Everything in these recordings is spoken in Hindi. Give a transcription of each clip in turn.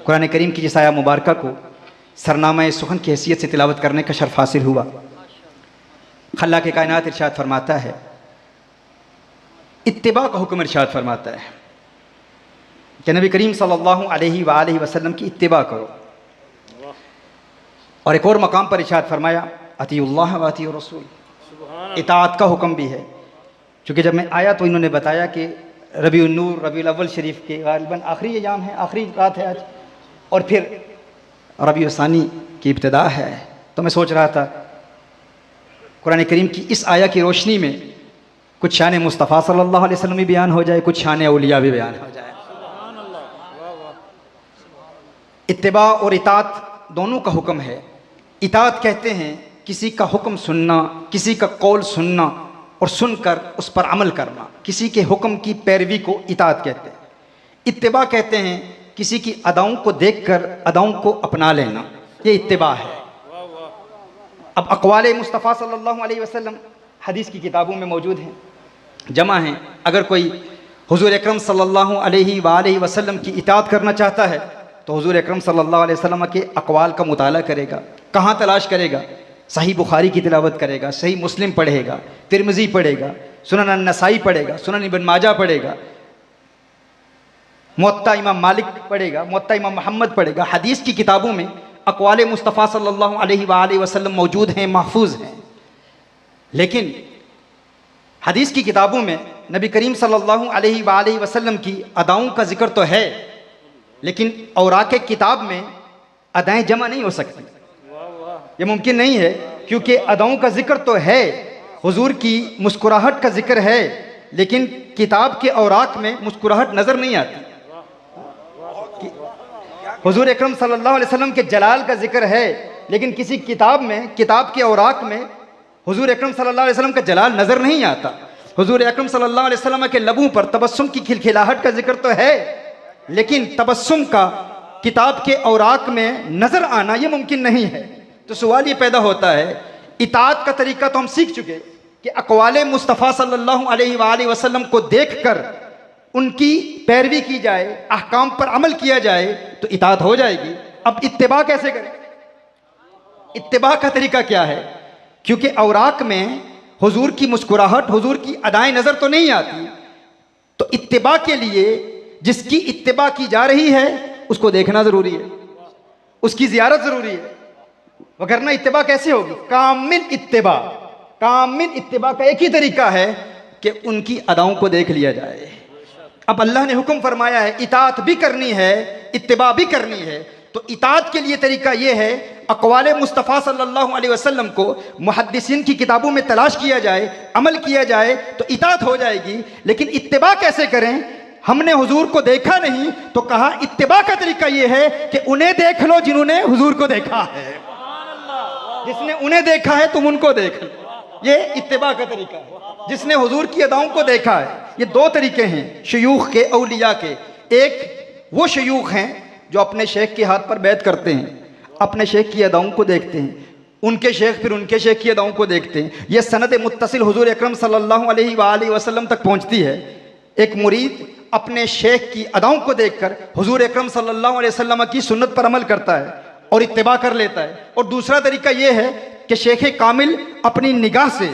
कुरान करीम की जिस आया मुबारक को सरनामा सुखन की हैसियत से तिलावत करने का शर्फ हासिल हुआ। खल्ला के कायनात इरशाद फरमाता है, इत्तिबा का हुक्म इरशाद फरमाता है कि नबी करीम सल्लल्लाहु अलैहि वसल्लम की इत्तिबा करो। और एक और मकाम पर इरशाद फरमाया, अतीउल्लाह व अतीउर रसूल, इताअत का हुक्म भी है। चूँकि जब मैं आया तो इन्होंने बताया कि रबीउन नूर रबीउल अव्वल शरीफ के गालिबन आखिरी अयाम है, आखिरी रात है आज, और फिर रबीउल सानी की इब्तिदा है। तो मैं सोच रहा था कुरान करीम की इस आया की रोशनी में कुछ शान मुस्तफ़ा सल्लल्लाहु अलैहि वसल्लम भी बयान हो जाए, कुछ शान औलिया भी बयान हो जाए। इत्तिबा और इताअत दोनों का हुक्म है। इताअत कहते हैं किसी का हुक्म सुनना, किसी का कौल सुनना और सुनकर उस पर अमल करना, किसी के हुक्म की पैरवी को इताअत कहते हैं। इत्तिबा कहते हैं किसी की अदाओं को देखकर अदाओं को अपना लेना, ये इत्तिबा है। अब अक़वाले मुस्तफ़ा सल्लल्लाहु अलैहि वसल्लम हदीस की किताबों में मौजूद हैं, जमा हैं। अगर कोई हुज़ूर अकरम सल्लल्लाहु अलैहि वसल्लम की इताअत करना चाहता है तो हुज़ूर अकरम सल्लल्लाहु अलैहि वसल्लम के अक़वाल का मुताला करेगा। कहाँ तलाश करेगा? सही बुखारी की तिलावत करेगा, सही मुस्लिम पढ़ेगा, तिरमिज़ी पढ़ेगा, सुनन नसाई पढ़ेगा, सुनन इब्न माजा पढ़ेगा, मुअत्ता इमाम मालिक पढ़ेगा, मुअत्ता इमाम मोहम्मद पढ़ेगा। हदीस की किताबों में अक़वाले मुस्तफ़ा सल्लल्लाहु अलैहि वसल्लम मौजूद हैं, महफूज हैं। लेकिन हदीस की किताबों में नबी करीम सल्लल्लाहु अलैहि वसल्लम की अदाओं का जिक्र तो है, लेकिन औराक़े किताब में अदाएँ जमा नहीं हो सकती। ये मुमकिन नहीं है, क्योंकि अदाओं का जिक्र तो है, हुजूर की मुस्कुराहट का जिक्र है, लेकिन किताब के औराक में मुस्कुराहट नज़र नहीं आती। हुजूर अकरम सल्लल्लाहु अलैहि वसल्लम के जलाल का जिक्र है, लेकिन किसी किताब में, किताब के औराक में हुजूर अकरम सल्लल्लाहु अलैहि वसल्लम का जलाल नज़र नहीं आता। हुजूर अकरम सल्लल्लाहु अलैहि वसल्लम के लबों पर तबस्सुम की खिलखिलाहट का जिक्र तो है, लेकिन तबस्सुम का किताब के औराक में नज़र आना ये मुमकिन नहीं है। तो सवाल ये पैदा होता है, इताअत का तरीका तो हम सीख चुके कि अक़वाले मुस्तफ़ा सल्लल्लाहु अलैहि वसल्लम को देखकर उनकी पैरवी की जाए, अहकाम पर अमल किया जाए तो इताअत हो जाएगी। अब इत्तिबा कैसे करें? इत्तिबा का तरीका क्या है? क्योंकि औराक में हुजूर की मुस्कुराहट, हुजूर की अदाएं नज़र तो नहीं आती, तो इत्तिबा के लिए जिसकी इत्तिबा की जा रही है उसको देखना ज़रूरी है, उसकी ज़ियारत ज़रूरी है, वगरना इत्तिबा कैसे होगी? कामिल इत्तिबा, कामिल इत्तिबा का एक ही तरीका है कि उनकी अदाओं को देख लिया जाए। अब अल्लाह ने हुक्म फरमाया है इताअत भी करनी है, इत्तिबा भी करनी है, तो इताअत के लिए तरीका यह है अक़वाले मुस्तफ़ा सल्लल्लाहु अलैहि वसल्लम को मुहद्दिसीन की किताबों में तलाश किया जाए, अमल किया जाए तो इताअत हो जाएगी। लेकिन इत्तिबा कैसे करें? हमने हुजूर को देखा नहीं, तो कहा इत्तिबा का तरीका यह है कि उन्हें देख लो जिन्होंने हुजूर को देखा है, जिसने उन्हें देखा है तुम उनको देख लो, ये इत्तिबा का तरीका है। जिसने हुजूर की अदाओं को देखा है, ये दो तरीके हैं शयूख के, औलिया के। एक वो शयूख हैं जो अपने शेख के हाथ पर बैत करते हैं, अपने शेख की अदाओं को देखते हैं, उनके शेख फिर उनके शेख की अदाओं को देखते हैं। यह सनद मुत्तसिल हुजूर अकरम सल्लल्लाहु अलैहि वसल्लम तक पहुंचती है। एक मुरीद अपने शेख की अदाओं को देखकर हुजूर अकरम सल्लल्लाहु अलैहि वसल्लम की सुन्नत पर अमल करता है और इत्तिबा कर लेता है। और दूसरा तरीका यह है कि शेख कामिल अपनी निगाह से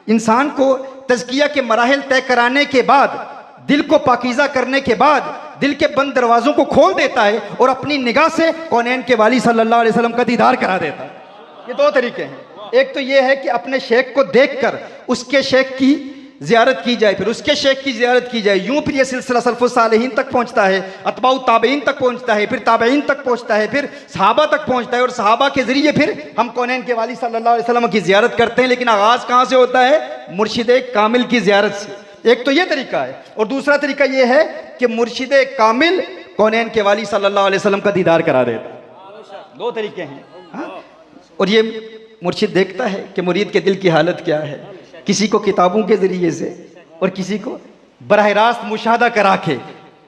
इंसान को तज़किया के मराहिल तय कराने के बाद, दिल को पाकीज़ा करने के बाद, दिल के बंद दरवाज़ों को खोल देता है और अपनी निगाह से कौनैन के वाली सल्लल्लाहु अलैहि वसल्लम का दीदार करा देता है। ये दो तरीके हैं। एक तो ये है कि अपने शेख को देखकर उसके शेख की ज़ियारत की जाए, फिर उसके शेख की ज़ियारत की जाए, यूँ फिर ये सिलसिला सल्फ़ुस सालिहीन तक पहुँचता है, अतबाउ ताबईन तक पहुँचता है, फिर ताबईन तक पहुँचता है, फिर सहाबा तक पहुँचता है, और सहाबा के ज़रिए फिर हम कौनैन के वाली सल्लल्लाहु अलैहि वसल्लम की ज़ियारत करते हैं। लेकिन आगाज़ कहाँ से होता है? मुर्शिद कामिल की ज़ियारत से। एक तो ये तरीका है, और दूसरा तरीका ये है कि मुर्शिद कामिल कौनैन के वाली सल्लल्लाहु अलैहि वसल्लम का दीदार करा देता है। दो तरीके हैं। हाँ? और ये मुर्शिद देखता है कि मुरीद के दिल की हालत क्या है, किसी को किताबों के ज़रिए से और किसी को बराह रास्त मुशाहदा करा के।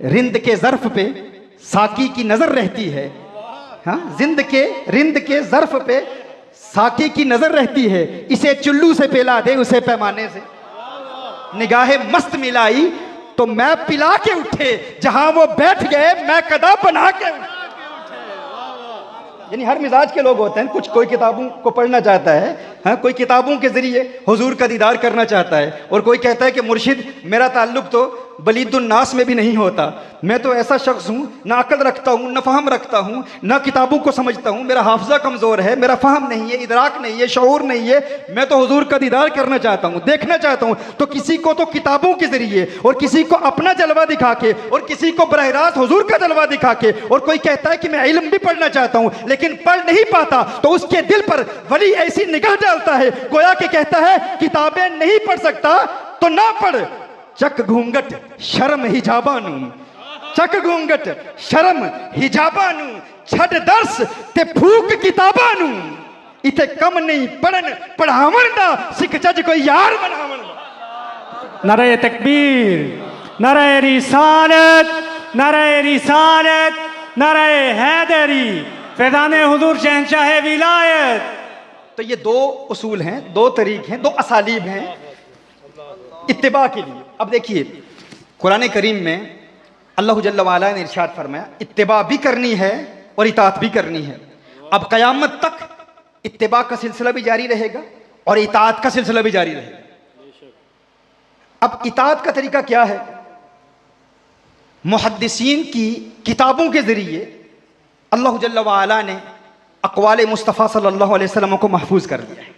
रिंद के ज़र्फ पे साकी की नज़र रहती है, हाँ, रिंद के ज़र्फ पे साकी की नज़र रहती है, इसे चुल्लू से पिला दे उसे पैमाने से, निगाहे मस्त मिलाई तो मैं पिला के उठे, जहां वो बैठ गए मैं कदा बना के उठे। यानी हर मिजाज के लोग होते हैं। कुछ कोई किताबों को पढ़ना चाहता है, हाँ, कोई किताबों के ज़रिए हुजूर का दीदार करना चाहता है, और कोई कहता है कि मुर्शिद मेरा ताल्लुक़ तो बलीदुन्नास में भी नहीं होता, मैं तो ऐसा शख्स हूँ ना अकल रखता हूँ ना फ़हम रखता हूँ ना किताबों को समझता हूँ, मेरा हाफजा कमज़ोर है, मेरा फ़हम नहीं है, इदराक नहीं है, शऊर नहीं है, मैं तो हुजूर का दीदार करना चाहता हूँ, देखना चाहता हूँ। तो किसी को तो किताबों के ज़रिए, और किसी को अपना जलवा दिखा के, और किसी को बरह रास्त हुजूर का जलवा दिखा के, और कोई कहता है कि मैं इल्म भी पढ़ना चाहता हूँ लेकिन पढ़ नहीं पाता, तो उसके दिल पर वली ऐसी निगाह डालता है गोया के कहता है किताबें नहीं पढ़ सकता तो ना पढ़, चक घूंघट शर्म हिजाबानू, चक घूंघट शर्म हिजाबानू, छठ दर्स ते फूक किताबानू, इथे कम नहीं पढ़न पढ़ावन दा, सिख जज कोई यार बनावन दा। नारे तकबीर, नारे रिसालत, नारे रिसालत, नारे हैदरी, फैज़ाने हुजूर शहंशाह विलायत। तो ये दो उसूल हैं, दो तरीक़ हैं, दो असालीब हैं इत्तिबा के लिए। अब देखिए कुरान करीम में अल्लाह जल्ल वाला ने इरशाद फरमाया इत्तिबा भी करनी है और इताअत भी करनी है। अब क़यामत तक इत्तिबा का सिलसिला भी जारी रहेगा और इताअत का सिलसिला भी जारी रहेगा। अब इताअत का तरीका क्या है? मुहद्दिसीन की किताबों के ज़रिए अल्लाह जल्ल वाला ने अक़वाले मुस्तफ़ा सल्लल्लाहु अलैहि वसल्लम को महफूज कर लिया है।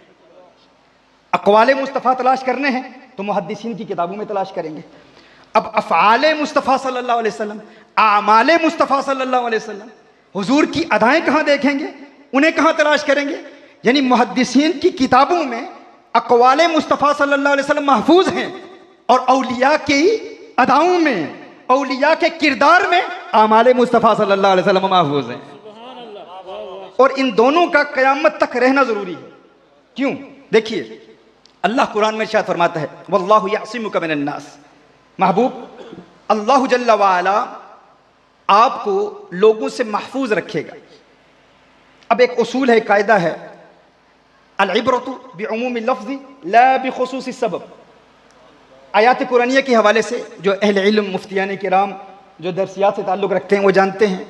अक़वाले मुस्तफ़ा तलाश करने हैं तो मुहद्दिसीन की किताबों में तलाश करेंगे। अब अफ़आले मुस्तफ़ा सल्लल्लाहु अलैहि वसल्लम, आमाले मुस्तफ़ा सल्लल्लाहु अलैहि वसल्लम, हुजूर की अदाएँ कहाँ देखेंगे, उन्हें कहाँ तलाश करेंगे? यानी मुहद्दिसीन की किताबों में अक़वाले मुस्तफ़ा सल्लल्लाहु अलैहि वसल्लम महफूज हैं, और औलिया की अदाओं में, औलिया के किरदार में आमाले मुस्तफ़ा सल्लल्लाहु अलैहि वसल्लम महफूज हैं। और इन दोनों का क़यामत तक रहना ज़रूरी है। क्यों? देखिए अल्लाह कुरान में इरशाद फरमाता है वल्लाहु यअसिमुका मिनन नास, महबूब अल्लाह जल्ल वाला आपको लोगों से महफूज रखेगा। अब एक उसूल है, कायदा है, अल इब्रतु बिउमूमिल लफ्ज़ि ला बिखुसूसिस सबब। आयात कुरानिया के हवाले से जो अहले इल्म मुफ्तियान किराम जो दरसियात से ताल्लुक़ रखते हैं वो जानते हैं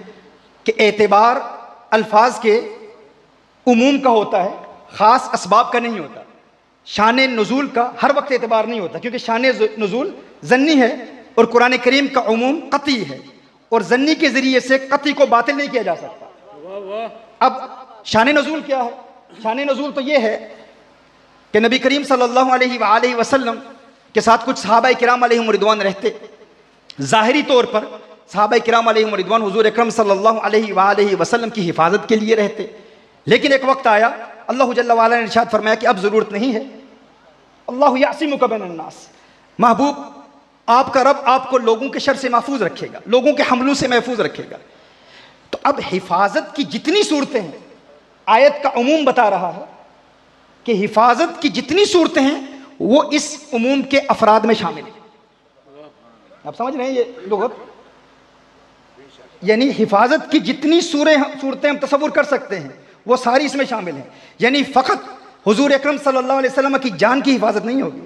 कि एतबार अल्फाज के उमूम का होता है, ख़ास असबाब का नहीं होता। शान नुज़ूल का हर वक्त एतबार नहीं होता, क्योंकि शान नुज़ूल ज़न्नी है और कुरान करीम का उमूम क़ती है, और ज़न्नी के ज़रिए से क़ती को बातिल नहीं किया जा सकता। अब शान नुज़ूल क्या है? शान नुज़ूल तो ये है कि नबी करीम सल्लल्लाहु अलैहि वसल्लम के साथ कुछ सहाबा किराम अलैहिम रिदवान रहते। ज़ाहिरी तौर पर सहाबा किराम अलैहिम रिदवान हुज़ूर अकरम सल्लल्लाहु अलैहि वसल्लम की हिफाजत के लिए रहते, लेकिन एक वक्त आया अल्लाह जल्ल वाला ने इरशाद फरमाया कि अब ज़रूरत नहीं है। अल्लाहु यअसिमुका मिनन नास, महबूब आपका रब आपको लोगों के शर से महफूज रखेगा, लोगों के हमलों से महफूज रखेगा। तो अब हिफाजत की जितनी सूरतें हैं, आयत का उमूम बता रहा है कि हिफाजत की जितनी सूरतें हैं वो इस उमूम के अफराद में शामिल है। आप समझ रहे हैं ये लुग़त? यानी हिफाजत की जितनी सूरतें हम तसव्वुर कर सकते हैं वो सारी इसमें शामिल हैं। यानी फ़कत हुजूर अकरम सल्लल्लाहु अलैहि वसल्लम की जान की हिफाजत नहीं होगी,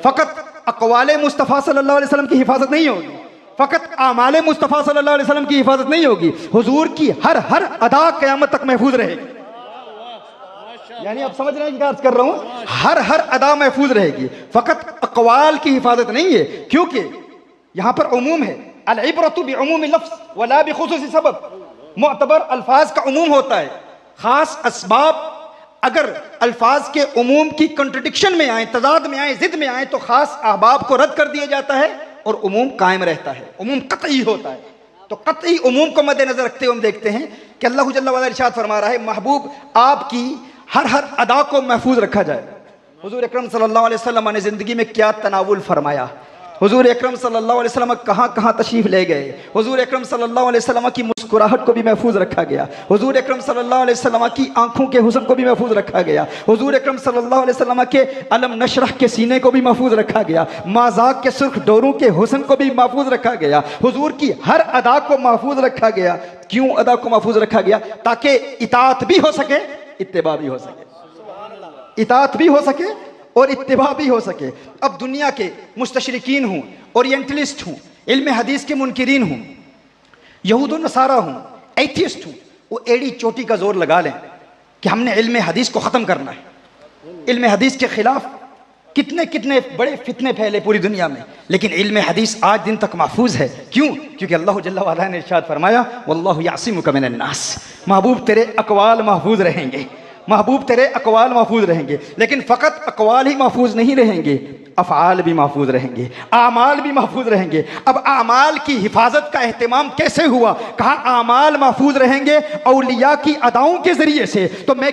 फ़कत अक़वाले मुस्तफ़ा सल्लल्लाहु अलैहि वसल्लम की हिफाजत नहीं होगी, फ़कत आमाले मुस्तफ़ा सल्लल्लाहु अलैहि वसल्लम की हिफाजत नहीं होगी, हुजूर की हर अदा क़यामत तक महफूज रहेगी। यानी आप समझ रहे हैं क्या अर्ज़ कर रहा हूँ? हर अदा महफूज रहेगी, फ़कत अक़वाल की हिफाजत नहीं है, क्योंकि यहाँ पर उमूम है। अल इब्रतु बिउमूमिल लफ्ज़ वला बिखुसूसी सबब। मुअतबर अल्फाज का उमूम होता है, ख़ास असबाब अगर अल्फाज के उमूम की कंट्रडिक्शन में आए, तजाद में आए, ज़िद में आए, तो ख़ास अहबाब को रद्द कर दिया जाता है और उमूम कायम रहता है, उमूम क़तई होता है। तो क़तई उमूम को मद्देनज़र रखते हुए हम देखते हैं कि अल्लाह जल्ल वअला इरशाद फरमा रहा है महबूब आपकी हर अदा को महफूज रखा जाए। हुज़ूर अकरम सल्लल्लाहु अलैहि वसल्लम ने ज़िंदगी में क्या तनावुल फरमाया, हुज़ूर अकरम सल्लल्लाहु अलैहि वसल्लम कहाँ तशरीफ़ ले गए, हुज़ूर अकरम सल्लल्लाहु अलैहि वसल्लम की मुस्कुराहट को भी महफूज रखा गया, हुज़ूर अकरम सल्लल्लाहु अलैहि वसल्लम की आंखों के हुस्न को भी महफूज रखा गया, हुज़ूर अकरम सल्लल्लाहु अलैहि वसल्लम के अलम नशरह के सीने को भी महफूज रखा गया, माज़ाक के सुर्ख डोरों के हुस्न को भी महफूज रखा गया, हुज़ूर की हर अदा को महफूज रखा गया। क्यों अदा को महफूज रखा गया? ताकि इताअत भी हो सके, इत्तिबा भी हो सके, इताअत भी हो सके और इत्तिबा भी हो सके। अब दुनिया के मुस्तशरिकीन हूँ, ओरिएंटलिस्ट हूँ, इल्म हदीस के मुनकिरीन हूँ, यहूद व नसारा हूँ, एथियस्ट हूँ, वो एड़ी चोटी का जोर लगा लें कि हमने इल्म हदीस को ख़त्म करना है। इल्म हदीस के खिलाफ कितने कितने बड़े फितने फैले पूरी दुनिया में, लेकिन इल्म हदीस आज दिन तक महफूज है। क्यों? क्योंकि अल्लाह जल्ला वाला ने इरशाद फरमाया वल्लाहु यासिमुका मिनन नास, महबूब तेरे अकवाल महफूज रहेंगे, महबूब तेरे अकवाल महफूज रहेंगे। लेकिन फ़कत अकवाल ही महफूज नहीं रहेंगे, अफ़आल भी महफूज रहेंगे, आमाल भी महफूज रहेंगे। अब आमाल की हिफाजत का एहतमाम कैसे हुआ? कहा आमाल महफूज रहेंगे औलिया की अदाओं के ज़रिए से। तो मैं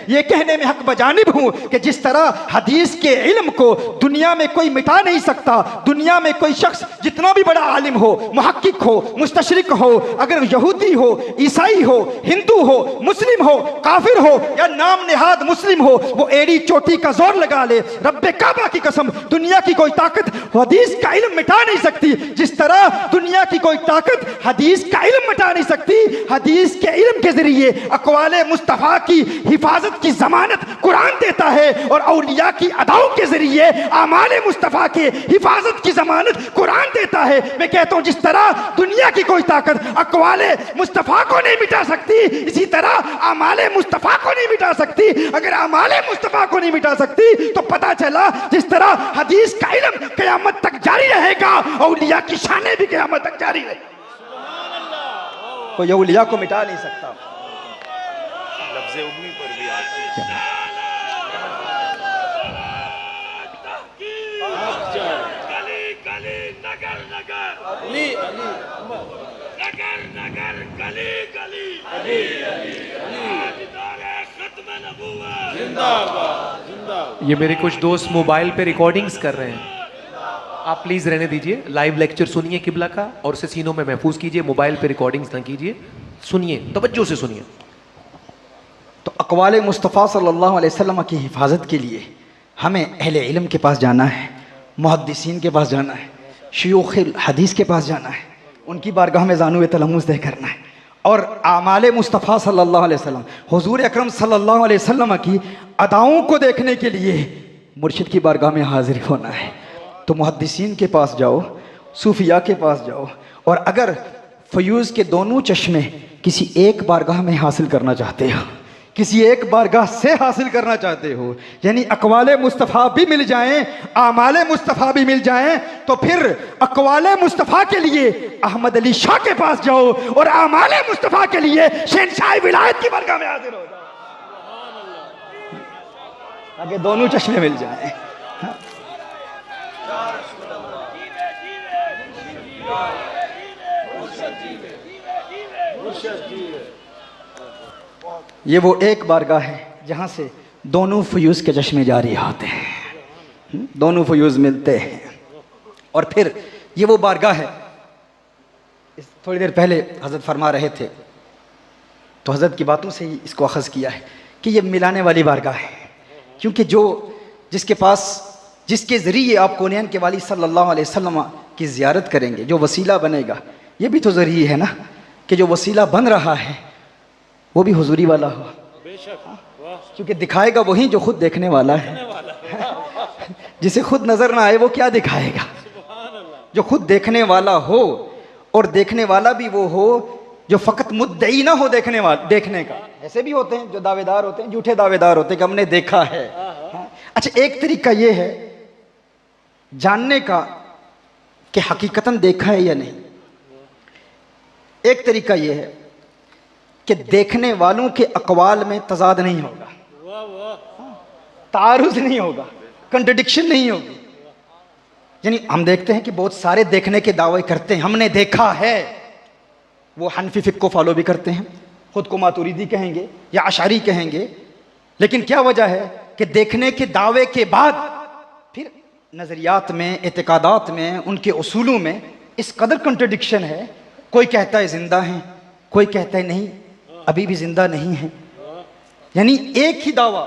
ये कहने में हक बजानिब हूँ कि जिस तरह हदीस के इल्म को दुनिया में कोई मिटा नहीं सकता, दुनिया में कोई शख्स जितना भी बड़ा आलिम हो, मुहक्किक हो, मुस्तशरिक हो, अगर यहूदी हो, ईसाई हो, हिंदू हो, मुस्लिम हो, काफिर हो या नाम नेहाद मुस्लिम हो, वो एड़ी चोटी का जोर लगा ले, रब्बे काबा की कसम, दुनिया की कोई ताकत हदीस का इल्म मिटा नहीं सकती। जिस तरह दुनिया की कोई ताकत हदीस का इल्म मिटा नहीं सकती, हदीस के इल्म के जरिए अक़वाले मुस्तफ़ा की हिफाजत की जमानत कुरान देता है और औलिया की अदाओं के जरिए आमाले मुस्तफ़ा के हिफाजत की जमानत कुरान देता है। मैं कहता हूं जिस तरह दुनिया की कोई ताकत अक़वाले मुस्तफ़ा को नहीं मिटा सकती, इसी तरह आमाले मुस्तफ़ा को नहीं मिटा सकती। अगर आमाले मुस्तफ़ा को नहीं मिटा सकती तो पता चला जिस तरह हदीस का इल्म क़यामत तक जारी रहेगा, औलिया की शानें भी क़यामत तक जारी रहेगी। कोई औलिया को मिटा नहीं सकता। लफ्ज़े उम्मी पर भी आती है। गली गली नगर नगर अली अली नगर नगर गली गली अली अली खत्म नबूवत जिंदाबाद जिंदाबाद। ये मेरे कुछ दोस्त मोबाइल पे रिकॉर्डिंग्स कर रहे हैं, आप प्लीज़ रहने दीजिए। लाइव लेक्चर सुनिए किबला का और उसे सीनों में महफूज कीजिए, मोबाइल पे रिकॉर्डिंग्स ना कीजिए, सुनिए, तवज्जो से सुनिए। तो अक़वाले मुस्तफ़ा सल्लल्लाहु अलैहि वसल्लम की हिफाजत के लिए हमें अहले इल्म के पास जाना है, मुहद्दिसीन के पास जाना है, शयूख़ हदीस के पास जाना है, उनकी बारगाह में ज़ानुए तलम्मुस दे करना है और आमाले मुस्तफ़ा सल्लल्लाहु अलैहि वसल्लम, हुज़ूर अकरम सल्लल्लाहु अलैहि वसल्लम की अदाओं को देखने के लिए मुर्शिद की बारगाह में हाजिर होना है। तो मुहद्दिसीन के पास जाओ, सूफिया के पास जाओ, और अगर फ़यूज़ के दोनों चश्मे किसी एक बारगाह में हासिल करना चाहते हो, किसी एक बारगाह से हासिल करना चाहते हो, यानी अक़वाले मुस्तफ़ा भी मिल जाएं, आमाले मुस्तफ़ा भी मिल जाएं, तो फिर अक़वाले मुस्तफ़ा के लिए अहमद अली शाह के पास जाओ और आमाले मुस्तफ़ा के लिए शहंशाह विलायत की बारगाह में हाजिर हो जाओ, ताकि दोनों चश्मे मिल जाएं। ये वो एक बारगाह है जहाँ से दोनों फ़यूज़ के चश्मे जारी होते हैं, दोनों फ़यूज़ मिलते हैं। और फिर ये वो बारगाह है, थोड़ी देर पहले हज़रत फरमा रहे थे तो हज़रत की बातों से ही इसको अख़ज़ किया है कि ये मिलाने वाली बारगाह है, क्योंकि जिसके ज़रिए आप कौनैन के वाली सल्लल्लाहु अलैहि वसल्लम की ज़ियारत करेंगे, जो वसीला बनेगा, ये भी तो ज़रिए है ना कि जो वसीला बन रहा है वो भी हुजूरी वाला हो, क्योंकि दिखाएगा वही जो खुद देखने वाला है। जिसे खुद नजर ना आए वो क्या दिखाएगा? जो खुद देखने वाला हो, और देखने वाला भी वो हो जो फ़कत मुद्दई ना हो देखने का। ऐसे भी होते हैं जो दावेदार होते हैं, झूठे दावेदार होते हैं कि हमने देखा है। अच्छा, एक तरीका ये है जानने का कि हकीकतन देखा है या नहीं। एक तरीका ये है कि देखने वालों के अक़वाल में तज़ाद नहीं होगा, तारुज़ नहीं होगा, कंट्रडिक्शन नहीं होगी। यानी हम देखते हैं कि बहुत सारे देखने के दावे करते हैं, हमने देखा है, वो हनफी फ़िक़्ह को फॉलो भी करते हैं, ख़ुद को मातुरीदी कहेंगे या अशारी कहेंगे, लेकिन क्या वजह है कि देखने के दावे के बाद फिर नज़रियात में, एतक़ादात में, उनके उसूलों में इस कदर कंट्रडिक्शन है। कोई कहता है ज़िंदा हैं, कोई कहता है नहीं अभी भी ज़िंदा नहीं है। यानी एक ही दावा,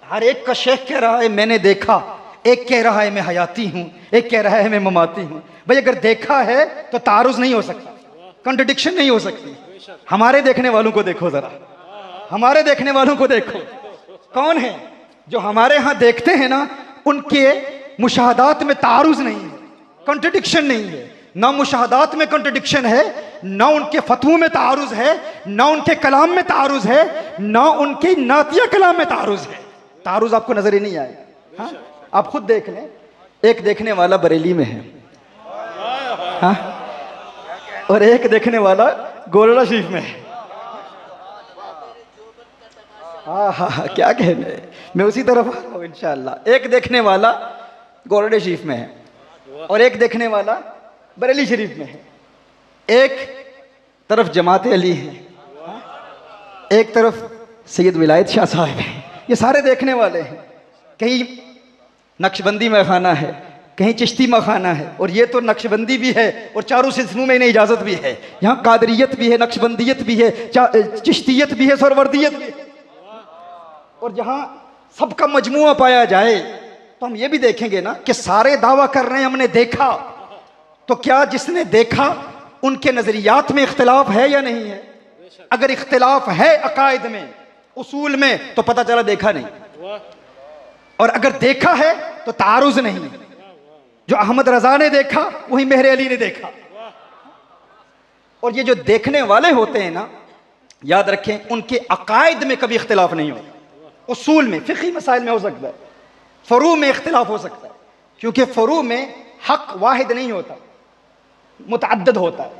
हर एक का शेख कह रहा है मैंने देखा, एक कह रहा है मैं हयाती हूँ, एक कह रहा है मैं ममाती हूँ। भाई अगर देखा है तो तारुज़ नहीं हो सकता, कंट्रडिक्शन नहीं हो सकती। हमारे देखने वालों को देखो ज़रा, हमारे देखने वालों को देखो, कौन है जो हमारे यहाँ देखते हैं ना, उनके मुशाहदात में तारुज़ नहीं है, कंट्रडिक्शन नहीं है। ना मुशाहदात में कंट्रडिक्शन है, ना उनके फतवों में तारुज है, ना उनके कलाम में तारुज है, ना उनके नातिया कलाम में तारुज है। तारुज आपको नजर ही नहीं आएगा। हाँ, आप खुद देख लें। एक देखने वाला बरेली में है, हाँ, और एक देखने वाला गोलड़ा शरीफ में है। हाँ हाँ हाँ, क्या कहने, मैं उसी तरफ आ रहा हूँ इंशाअल्लाह। एक देखने वाला गोलड़े शरीफ में है और एक देखने वाला बरेली शरीफ में है। एक तरफ जमात अली है, एक तरफ सैयद विलायत शाह साहब है। ये सारे देखने वाले हैं। कहीं नक्शबंदी में खाना है, कहीं चिश्ती में खाना है, और ये तो नक्शबंदी भी है और चारों सिलसिलों में इन्हें इजाज़त भी है। यहाँ कादरियत भी है, नक्शबंदियत भी है, चिश्तियत भी है, सरवर्दियत भी है। और जहाँ सबका मजमुआ पाया जाए तो हम ये भी देखेंगे ना कि सारे दावा कर रहे हैं हमने देखा, तो क्या जिसने देखा उनके नजरियात में इख्तिलाफ है या नहीं है? अगर इख्तिलाफ है अकायद में, उसूल में, तो पता चला देखा नहीं। और अगर देखा है तो तारुज नहीं। जो अहमद रजा ने देखा वही मेहर अली ने देखा। और ये जो देखने वाले होते हैं ना, याद रखें, उनके अकायद में कभी इख्तिलाफ नहीं होता। उसूल में, फिक़ही मसाइल में हो सकता है, फ़ुरू में इख्तिलाफ हो सकता है, क्योंकि फ़ुरू में हक वाहिद नहीं होता, मुतअद्दिद होता है।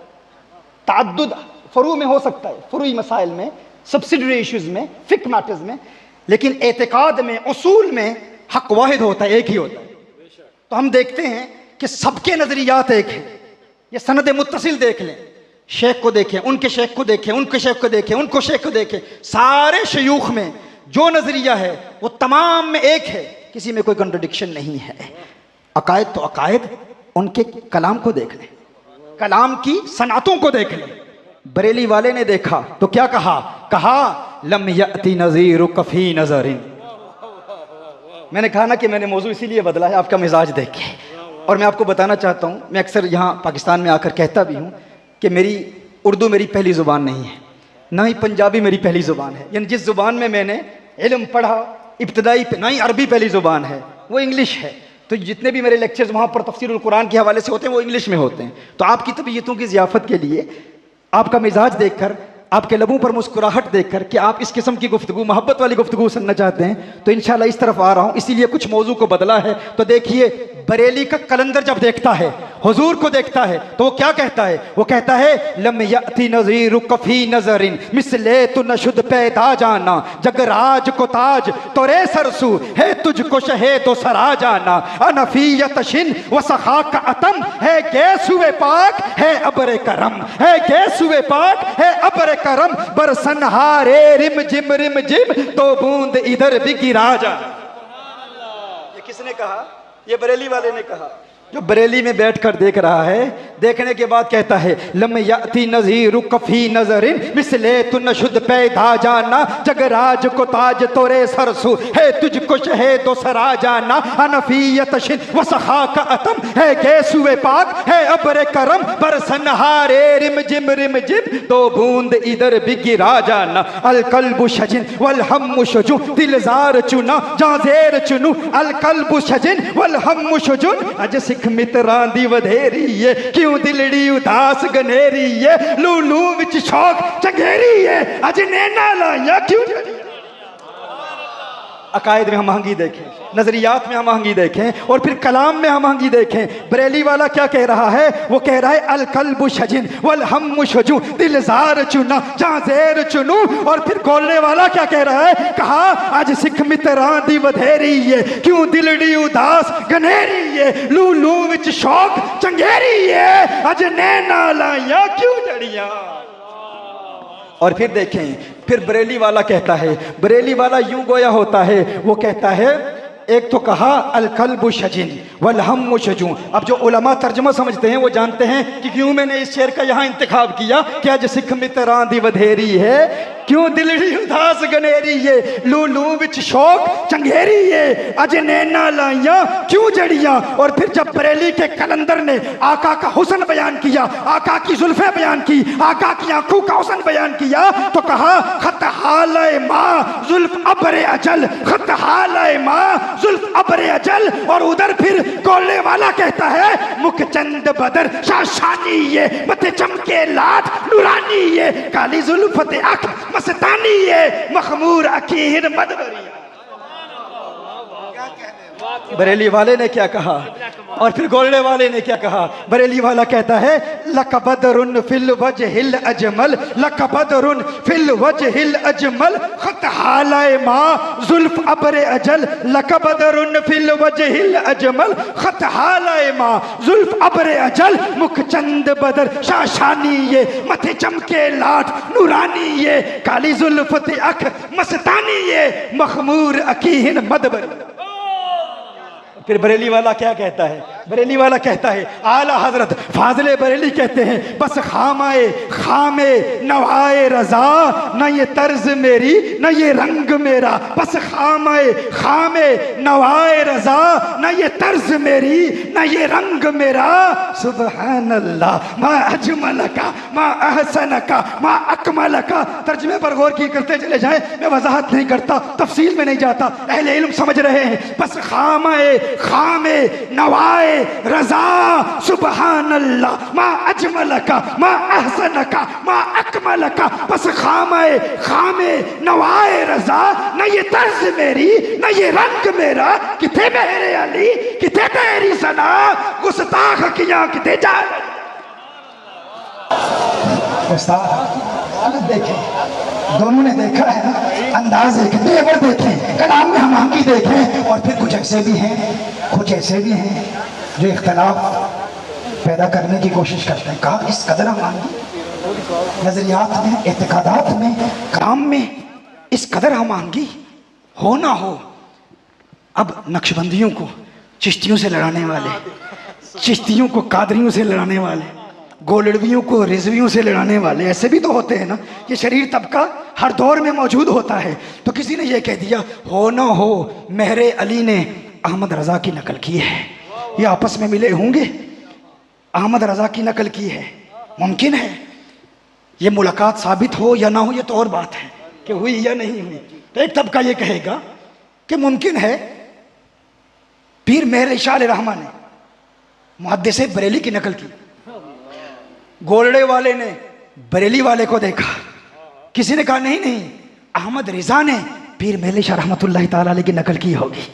तअद्दुद फ़ुरू में हो सकता है, फ़ुरूई मसाइल में, सब्सिडरी इश्यूज़ में, फ़िक़ह मैटर्स में, लेकिन एतिक़ाद में, उसूल में हक वाहिद होता है, एक ही होता है। तो हम देखते हैं कि सबके नज़रियात एक हैं। ये सनद मुत्तसिल देख लें, शेख को देखें, उनके शेख को देखें, उनके शेख को देखें, उनको शेख को देखें, सारे शयूख में जो नजरिया है वो तमाम में एक है, किसी में कोई कंट्रडिक्शन नहीं है। अकायद तो अकायद, उनके कलाम को देख लें, कलाम की सनातों को देख लें। बरेली वाले ने देखा तो क्या कहा? कहा लम यअति नज़ीरु कफ़ी नज़रिन। मैंने कहा ना कि मैंने मौजू इसीलिए बदला है आपका मिजाज देख के। और मैं आपको बताना चाहता हूँ, मैं अक्सर यहाँ पाकिस्तान में आकर कहता भी हूँ कि मेरी उर्दू मेरी पहली ज़ुबान नहीं है, ना ही पंजाबी मेरी पहली ज़ुबान है। यानी जिस ज़ुबान में मैंने इल्म पढ़ा इब्तदाई, ना ही अरबी पहली ज़ुबान है, वो इंग्लिश है। तो जितने भी मेरे लेक्चर्स वहाँ पर तफसीरुल कुरान के हवाले से होते हैं वो इंग्लिश में होते हैं। तो आपकी तबीयतों की ज़ियाफ़त के लिए, आपका मिजाज देखकर, आपके लबों पर मुस्कुराहट देखकर कि आप इस किस्म की गुफ्तगू, मोहब्बत वाली गुफ्तगू सुनना चाहते हैं, तो इंशाल्लाह इस तरफ आ रहा हूँ। इसीलिए कुछ मौजू को बदला है। तो देखिए, बरेली का कलंदर जब देखता है, हुजूर को देखता है, तो वो क्या कहता है? वो कहता है लम यअति नज़ीरु कफ़ी नज़रिन मिसले तु नशुद पैदा जाना, जगराज को ताज तोरे सरसू है, तुझको शहे तो सरा जाना, अनफियत शिन व सखा का अतम है, गैसुए पाक है अबरे करम, है गैसुए पाक है अबरे करम, बरसन हारे रिम जिम तो बूंद इधर भी गिरा जाना। ये किसने कहा? ये बरेली वाले ने कहा, जो बरेली में बैठकर देख रहा है। देखने के बाद कहता है लम यअति नज़ीरु कफ़ी नज़रिन मिसले तु नशुद पैदा जाना, जगराज को ताज तोरे सरसू है, तुझको शहे तो सरा जाना, अनफियत शिन व सखा का अतम है, गैसुए पाक है अबरे करम, बरसन हारे रिम जिम तो बूंद इधर भी गिरा जाना, अल कल्बु शजिन वल हम्मु शुजू दिलजार चुना जाज़ेर चुनू, अल कल्बु शजिन वल हम्मु शुजू, अज सिख मित्रां दी वधेरी है, क्यों दिलड़ी उदास गनेरी है, लूलू विच शौक चंगेरी है, अज नैना लाया क्यों। अकायद में हम आहंगी देखें, नजरियात में हम आहंगी देखें, और फिर कलाम में हम आहंगी देखें। बरेली वाला क्या कह रहा है? वो कह रहा है अल कल्बु शजिन वल हम्मु शुजू दिलजार चुना जाज़ेर चुनू। और फिर बोलने वाला क्या कह रहा है? कहा आज सिख मित्रां दी वधेरी है, क्यों दिलड़ी उदास गनेरी है, लूलू विच शौक चंगेरी है, अज नैना लाया क्यों जड़ियां। और फिर देखें, फिर बरेली वाला कहता है, बरेली वाला यूं गोया होता है, वो कहता है, एक तो कहा अल कल्बु शजिन वल हम्मु शुजू। अब जो उलमा तर्जुमा समझते हैं वो जानते हैं कि क्यों मैंने इस शेर का यहाँ इंतखाब किया कि आज सिख मित्रां दी वधेरी है, क्यों दिलड़ी उदास गनेरी ये, लूलू विच शौक चंगेरी ये, अज नैना लाइया क्यों जड़ियां। और फिर जब बरेली के कलंदर ने आका का हुस्न बयान किया, आका की जुल्फे बयान की, आका की आंखों का हुस्न बयान किया, तो कहा खत हाले माँ जुल्फ अबरे अजल, खत हाले माँ जुल्फ अबरे अजल। और उधर फिर गोले वाला कहता है मुख चंद बदर शाशानी ये, मथे चमके लाट नूरानी ये, काली जुल्फते अख मस्तानी ये, मखमूर अकीर मदबरी। बरेली वाले ने क्या कहा और फिर गोल्डे वाले ने क्या कहा। बरेली वाला कहता है लकबदरुन फिल वजहिल अजमल, लकबदरुन फिल वजहिल अजमल, खत हालाए माँ जुल्फ अबरे अजल, लकबदरुन फिल वजहिल अजमल, खत हालाए माँ जुल्फ अबरे अजल, मुख चंद बदर शाशानी ये, मथे चमके लाट नूरानी ये, काली जुल्फते अख मस्तानी ये, मखमूर अकीहिन मदबर। फिर बरेली वाला क्या कहता है, बरेली वाला कहता है आला हजरत फाजले बरेली कहते हैं बस खामाए खामे नवाए रजा, न ये तर्ज मेरी न ये रंग मेरा, बस खामाए खामे नवाए रजा, न ये तर्ज मेरी न ये रंग मेरा। सुबहान अल्लाह मा अजमल का मा अहसन का मा अकमल का। तर्जमे पर गौर की करते चले जाए, मैं वजाहत नहीं करता, तफसील में नहीं जाता, अहले इल्म समझ रहे हैं। बस खामाए खामे नवाए रजा, सुबहान अल्लाह मा अजमल का मा अहसन का मा अकमल का, बस खामे खामे नवाए रजा, न ये तर्ज मेरी न ये रंग मेरा। किथे मेरे अली किथे तेरी सना, गुस्ताख किया किथे जा। देखें दोनों ने देखा है ना, अंदाज देखें, तेवर देखें, कलाम में हम आंकी देखें। और फिर कुछ ऐसे भी हैं, कुछ ऐसे भी हैं जो इख्तलाफ पैदा करने की कोशिश करते हैं। कहा इस कदर हम आंगी नजरियात में, एतकादात में, काम में इस कदर हम आंगी हो ना हो। अब नक्शबंदियों को चिश्तियों से लड़ाने वाले, चिश्तियों को कादरियों से लड़ाने वाले, गोलड़वियों को रिजवियों से लड़ाने वाले, ऐसे भी तो होते हैं ना। ये शरीर तबका हर दौर में मौजूद होता है। तो किसी ने ये कह दिया हो ना हो मेहरे अली ने अहमद रजा की नकल की है, ये आपस में मिले होंगे, अहमद रजा की नकल की है। मुमकिन है ये मुलाकात साबित हो या ना हो, ये तो और बात है कि हुई या नहीं हुई। तो एक तबका ये कहेगा कि मुमकिन है पीर मेहर शाह रहमान ने मुहद्दिस बरेली की नकल की, गोलड़े वाले ने बरेली वाले को देखा। किसी ने कहा नहीं नहीं अहमद रिजा ने पीर मेहर शाह रहमतुल्लाह ताला अलैह की नकल की होगी।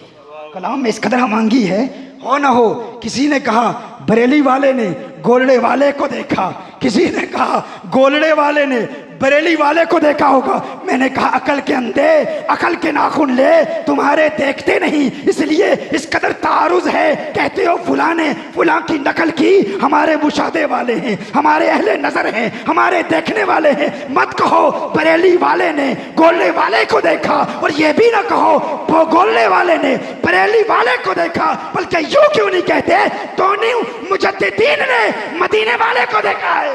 कलाम में इस कदर मांगी है हो ना हो। किसी ने कहा बरेली वाले ने गोलड़े वाले को देखा, किसी ने कहा गोलड़े वाले ने बरेली वाले को देखा होगा। मैंने कहा अकल के अंधे अकल के नाखून ले, तुम्हारे देखते नहीं इसलिए इस कदर तारुज है। कहते हो फुला ने फुला की नकल की, हमारे मुशादे वाले हैं, हमारे अहले नजर हैं, हमारे देखने वाले हैं। मत कहो बरेली वाले ने गोलने वाले को देखा, और ये भी ना कहो वो गोलने वाले ने बरेली वाले को देखा। बल्कि यूं क्यों नहीं कहते दोनों मुजद्दिदीन ने मदीने वाले को देखा है।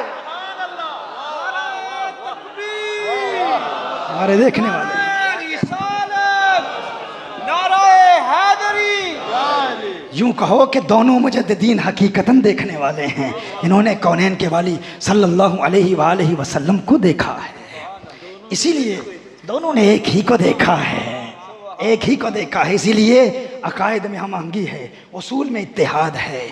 हमारे देखने वाले यूं कहो कि दोनों मुजद्दिदीन हकीकतन देखने वाले हैं। इन्होंने कौनैन के वाली सल्लल्लाहु अलैहि वसल्लम को देखा है, इसीलिए दोनों ने एक ही को देखा है, एक ही को देखा है। इसीलिए अकायद में हम आंगी है, उसूल में इत्तेहाद है।